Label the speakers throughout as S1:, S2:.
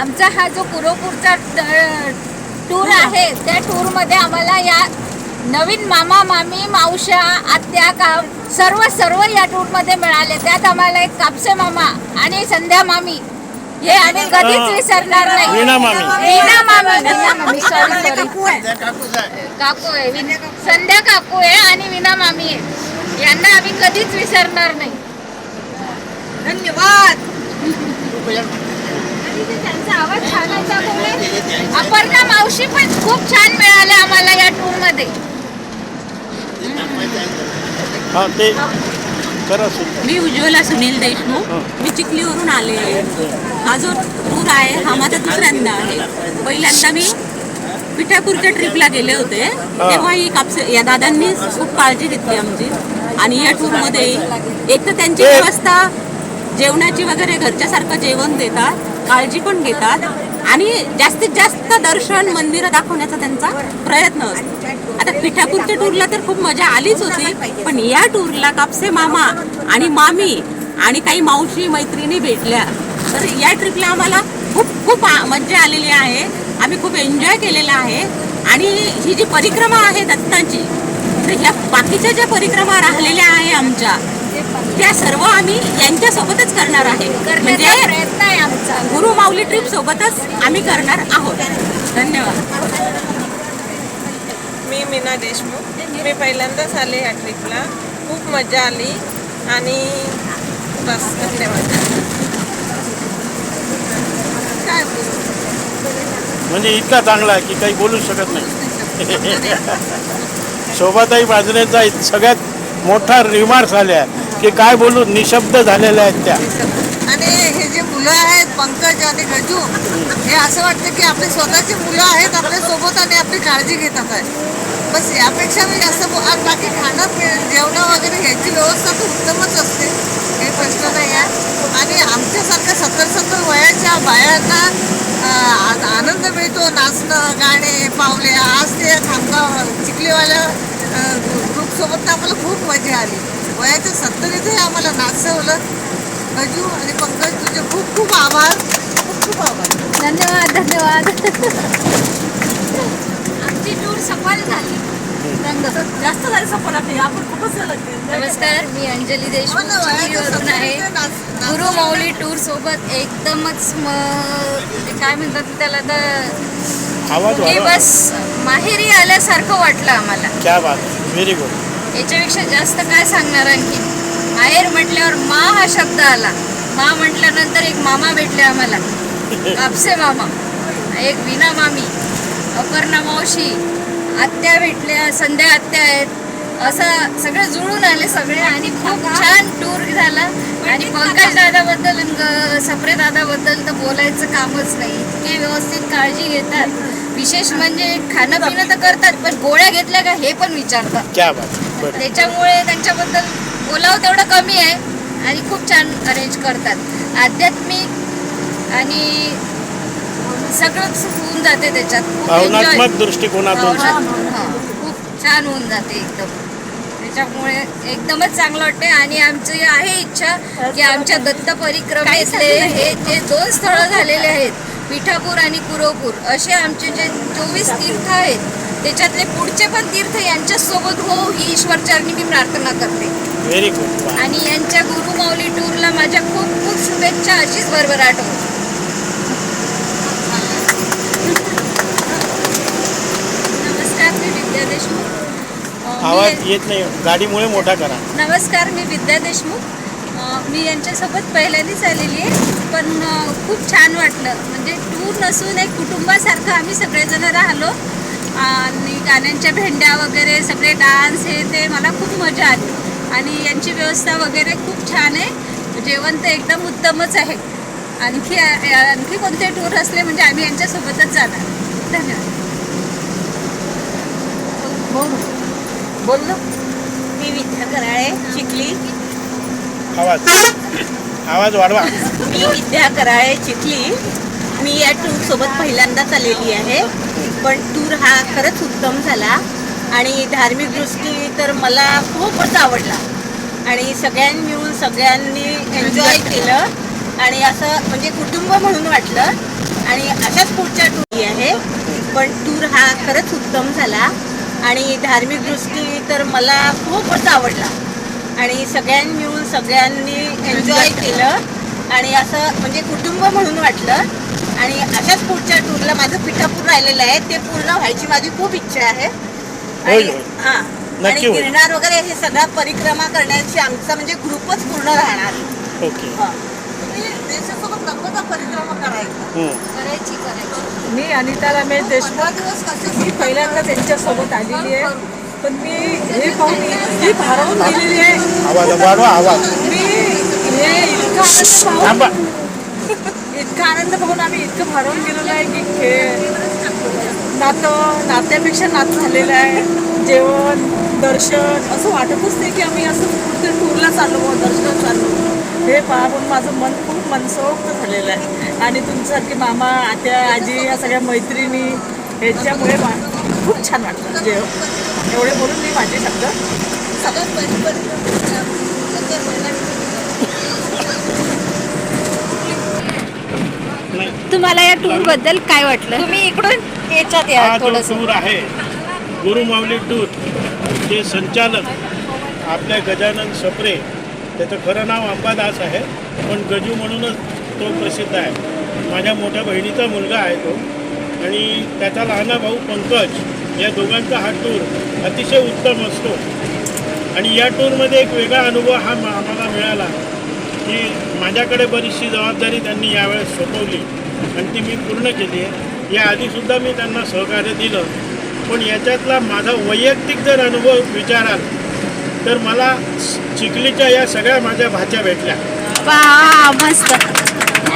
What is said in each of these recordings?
S1: आमचा हा जो कुरोपूरचा टूर आहे त्या टूरमध्ये आम्हाला या नवीन मामा मामी मावश्या आत्या का सर्व या टूरमध्ये मिळाले. त्यात आम्हाला एक कापसे मामा आणि संध्या मामी हे आम्ही कधीच विसरणार नाही.
S2: वीणा मामी.
S1: सॉरी काकू आहे, संध्या काकू आहे आणि वीणा मामी आहे. यांना आम्ही कधीच विसरणार नाही.
S3: धन्यवाद.
S1: त्यांचा आवाज छान आहे त्यामुळे अपर्णा मावशी पण खूप छान मिळाल्या आम्हाला या टूर मध्ये.
S2: हा ते खरं सुद्धा.
S4: मी उज्ज्वला सुनील देशमुख. मी चिखलीवरून आले आहे. हा जो टूर आहे हा माझा दुसऱ्यांदा आहे. पहिल्यांदा मी पिठापूरच्या ट्रिपला गेले होते तेव्हा ही कापसे या दादांनी खूप काळजी घेतली आमची. आणि या टूरमध्ये एक तर त्यांची व्यवस्था जेवणाची वगैरे घरच्यासारखं जेवण देतात, काळजी पण घेतात आणि जास्तीत जास्त दर्शन मंदिरं दाखवण्याचा त्यांचा प्रयत्न असतो. आता पिठापूरच्या टूरला तर खूप मजा आलीच होती, पण या टूरला कापसे मामा आणि मामी आणि काही मावशी मैत्रिणी भेटल्या. तर या ट्रिपला आम्हाला खूप मजा आलेली आहे. आम्ही खूप एन्जॉय केलेला आहे. आणि ही जी परिक्रमा आहे दत्ताची, तर ह्या बाकीच्या ज्या परिक्रमा राहिलेल्या आहे आमच्या त्या सर्व आम्ही यांच्यासोबतच करणार आहे. म्हणजे
S1: प्रयत्न आहे आमचा.
S4: गुरु माऊली ट्रिप सोबतच आम्ही करणार आहोत. धन्यवाद.
S5: मी मीना देशमुख. मी पहिल्यांदाच आले ह्या ट्रिपला. खूप मजा आली आणि बस धन्यवाद.
S3: काय
S2: म्हणजे इतका चांगला आहे की काही बोलू शकत नाही. शोभाताई बाजनेचा सगळ्यात मोठा रिमार्क्स आल्या की काय बोलू, निशब्द झालेल्या आहेत त्या.
S3: आणि हे जे मुलं आहेत पंकज आणि गजू, हे असं वाटतं की आपले स्वतःची मुलं आहेत आपल्या सोबत आणि आपली काळजी घेतात आहे. बस यापेक्षा मी जास्त बाकी खाणं जेवणं वगैरे ह्याची व्यवस्था तर उत्तमच असते, काही प्रश्न नाही आहे. आणि आमच्यासारख्या 70 वयाच्या बायांना आनंद मिळतो, नाचणं गाणे पावले. आज ते खामगाव चिखलीवाल्या ग्रुपसोबत आम्हाला खूप मजा आली. वयाच्या 70 आम्हाला नाचवलं. गजू आणि पंकज तुझे खूप खूप आभार, खूप आभार.
S1: धन्यवाद. आमची टूर सफल झाली.
S4: जास्त झाली सफल आपली. आपण खूपच
S1: नमस्कार, मी अंजली देशमुख चिखलीवरून आहे. गुरु माऊली टूर सोबत एकदमच काय म्हणतात त्याला तर
S2: आवाज
S1: की
S2: वाढवा.
S1: बस माहेरी आल्यासारखं वाटलं आम्हाला.
S2: क्या बात, व्हेरी गुड.
S1: याच्यापेक्षा जास्त काय सांगणार आणखी. माहेर म्हटल्यावर मा हा शब्द आला. मा म्हटल्यानंतर एक मामा भेटले आम्हाला, कापसे मामा, एक वीणा मामी, अपर्णा मावशी, आत्या भेटल्या, संध्या आत्या आहेत. असं सगळे जुळून आले सगळे आणि खूप छान टूर झाला. आणि पंकज दादाबद्दल सप्रे दादाबद्दल तर बोलायचं कामच नाही. इतके व्यवस्थित काळजी घेतात. विशेष म्हणजे खाणं पिणं तर करतात, पण गोळ्या घेतल्या का हे पण विचारतात.
S2: क्या बात. बरं.
S1: त्याच्यामुळे त्यांच्याबद्दल बोलावं तेवढं कमी आहे. आणि खूप छान अरेंज करतात. आध्यात्मिक आणि सगळंच होऊन जाते त्याच्यात. खूप
S2: भावनात्मक
S1: enjoy.
S2: दृष्टिकोनातून
S1: खूप छान होऊन जाते एकदम. त्याच्यामुळे एकदमच चांगलं वाटते. आणि आमची आहे इच्छा की आमच्या दत्त परिक्रमेतले हे जे 2 स्थळं झालेले आहेत, पिठापूर आणि कुरोपूर, असे आमचे जे 24 तीर्थ आहेत त्याच्यातले पुढचे पण तीर्थ यांच्यासोबत हो ही ईश्वरचरणी मी प्रार्थना करते.
S2: Very good.
S1: आणि यांच्या गुरु माऊली टूरला माझ्या खूप खूप शुभेच्छा. अशीच भरभराट हो. नमस्कार, मी विद्या देशमुख.
S2: आवाज येत नाही, गाडीमुळे मोठा करा.
S1: नमस्कार, मी विद्या देशमुख. मी यांच्यासोबत पहिल्यांदाच आलेली आहे, पण खूप छान वाटलं. म्हणजे टूर नसून एक कुटुंबासारखं आम्ही सगळेजण राहिलो. आणि गाण्यांच्या भेंड्या वगैरे सगळे डान्स हे ते मला खूप मजा आली. आणि यांची व्यवस्था वगैरे खूप छान आहे. जेवण तर एकदम उत्तमच आहे. आणखी कोणते टूर असले म्हणजे आम्ही यांच्यासोबतच जाणार. धन्यवाद.
S3: बोललो.
S5: मी विद्या कराळे, चिखली.
S2: आवाज वाढवा.
S5: मी विद्या कराळे, चिखली. मी या टूरसोबत पहिल्यांदाच आलेली आहे, पण टूर हा खरंच उत्तम झाला. आणि धार्मिक दृष्टी तर मला खूपच आवडला. आणि सगळ्यांनी मिळून सगळ्यांनी एन्जॉय केलं. आणि असं म्हणजे कुटुंब म्हणून वाटलं आणि अशाच पुढच्या टूर आहे. पण टूर हा खरंच उत्तम झाला आणि धार्मिक दृष्टी तर मला खूपच आवडला आणि सगळ्यांनी मिळून सगळ्यांनी एन्जॉय केलं आणि असं म्हणजे कुटुंब म्हणून वाटलं आणि अशाच पुढच्या टूरला माझं पिठापूर राहिलेलं आहे, ते पूर्ण व्हायची माझी खूप इच्छा आहे. आणि
S2: होईल, होईल.
S5: हां आणि
S2: नक्की होईल.
S5: गिरनार वगैरे हे सगळा परिक्रमा करण्याची आमचा म्हणजे ग्रुपच पूर्ण राहणार.
S2: ओके.
S5: हां देशासोबत नक्कीच परिक्रमा करायचा.
S1: करायची
S6: मी अनिता रमेश देशमुख. मी पहिल्यांदा त्यांच्यासोबत आलेली आहे, पण मी हे पाहून इतकी भारावून गेलेली आहे.
S2: आवाज वाढवा, आवाज.
S6: मी हे
S2: थांबा.
S6: इतका आनंद पाहून आम्ही इतकं भारावून गेलेलो आहे की नात्यापेक्षा नातं झालेलं आहे. जेवण दर्शन असं वाटतच नाही की आम्ही असं कुठे टूरला चाललो दर्शनात चाललो. हे पाहून माझं मन खूप मनसोक्त झालेलं आहे आणि तुमच्यासारखे मामा आत्या आजी या सगळ्या मैत्रिणी ह्याच्यामुळे खूप छान वाटलं. एवढे बोलून मी माझे शब्द
S1: तुम्हाला या टूर बद्दल काय वाटलं? तुम्ही इकडून याच्यात या
S2: हा जो
S1: थोडस.
S2: टूर आहे गुरुमाऊली टूर, जे संचालक आपल्या गजानन सप्रे, त्याचं खरं नाव अंबादास आहे पण गजू म्हणूनच तो प्रसिद्ध आहे. माझ्या मोठ्या बहिणीचा मुलगा आहे तो आणि त्याचा लहाना भाऊ पंकज, या दोघांचा हा टूर अतिशय उत्तम असतो. आणि या टूरमध्ये एक वेगळा अनुभव हा आम्हाला मिळाला की माझ्याकडे बरीचशी जबाबदारी त्यांनी यावेळेस सोपवली आणि ती मी पूर्ण केली आहे. याआधीसुद्धा मी त्यांना सहकार्य दिलं, पण याच्यातला माझा वैयक्तिक जर अनुभव विचाराल तर मला चिखलीच्या या सगळ्या माझ्या भाच्या भेटल्या.
S1: वा मस्त.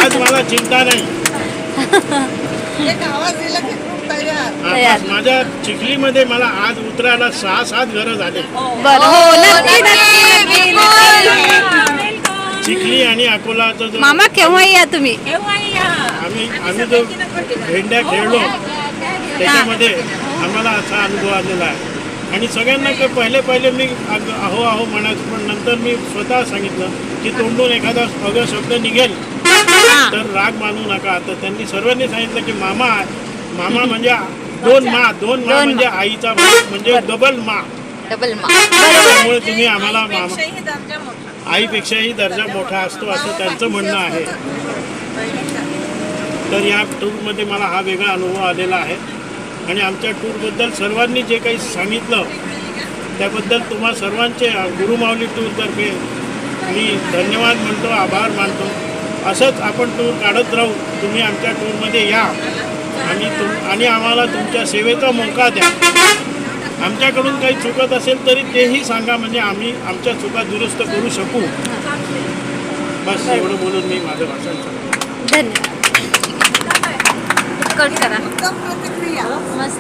S2: आज मला चिंता नाही. माझ्या चिखलीमध्ये मला आज उतरायला 6-7 घरं झाले.
S1: बरं हो नक्की.
S2: चिखली आणि अकोलाचं जो
S1: मामा केव्हा या तुम्ही?
S2: आम्ही जो भेंड्या खेळलो त्याच्यामध्ये आम्हाला असा अनुभव आलेला आहे. आणि सगळ्यांना पहिले मी अहो अहो म्हणायचं, पण नंतर मी स्वतः सांगितलं की तोंडून एखादा शब्द निघेल तर राग मानू नका. तर त्यांनी सर्वांनी सांगितलं की मामा म्हणजे दोन मा म्हणजे आईचा मा म्हणजे डबल मा. त्यामुळे तुम्ही आम्हाला आईपेक्षाही दर्जा मोठा असतो असं त्यांचं म्हणणं आहे. तर या टूरमध्ये मला हा वेगळा अनुभव आलेला आहे आणि आमच्या टूरबद्दल सर्वांनी जे काही सांगितलं त्याबद्दल तुम्हा सर्वांचे गुरुमाऊली टूरतर्फे मी धन्यवाद म्हणतो, आभार मानतो. असंच आपण टूर काढत राहू. तुम्ही आमच्या टूरमध्ये या आणि आम्हाला तुमच्या सेवेचा मोका द्या. आमच्याकडून काही चुकत असेल तरी तेही सांगा, म्हणजे आम्ही आमच्या चुका दुरुस्त करू शकू. बस एवढं बोलून मी माझं भाषण सांगतो.
S1: धन्यवाद. कट करा. मस्त.